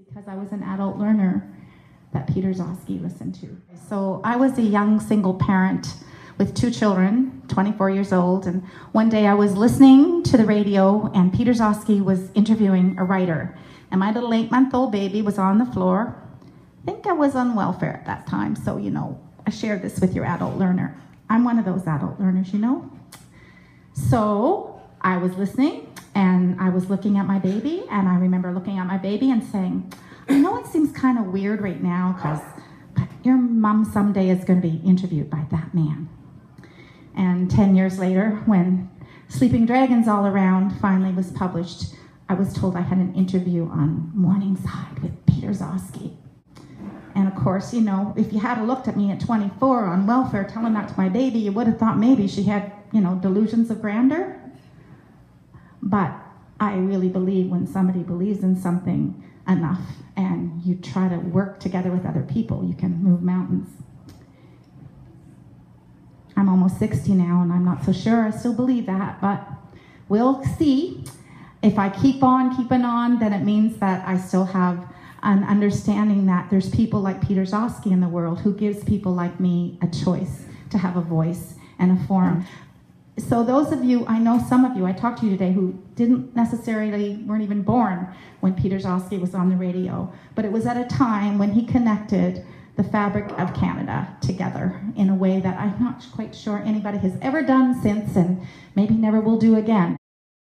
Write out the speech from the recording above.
because I was an adult learner that Peter Zosky listened to. So I was a young single parent with 2 children, 24 years old, and one day I was listening to the radio and Peter Zosky was interviewing a writer, and my little 8-month-old baby was on the floor. I think I was on welfare at that time, so I shared this with your adult learner. I'm one of those adult learners, So I was listening and I was looking at my baby, and I remember looking at my baby and saying, I know it seems kind of weird right now, but your mom someday is going to be interviewed by that man. And 10 years later, when Sleeping Dragons All Around finally was published, I was told I had an interview on Morningside with Peter Zosky. And of course, if you had looked at me at 24 on welfare telling that to my baby, you would have thought maybe she had, delusions of grandeur. But I really believe when somebody believes in something enough and you try to work together with other people, you can move mountains. I'm almost 60 now, and I'm not so sure I still believe that, but we'll see. If I keep on keeping on, then it means that I still have an understanding that there's people like Peter Zosky in the world who gives people like me a choice to have a voice and a forum. So those of you, I know some of you, I talked to you today who weren't even born when Peter Zosky was on the radio, but it was at a time when he connected the fabric of Canada together in a way that I'm not quite sure anybody has ever done since, and maybe never will do again.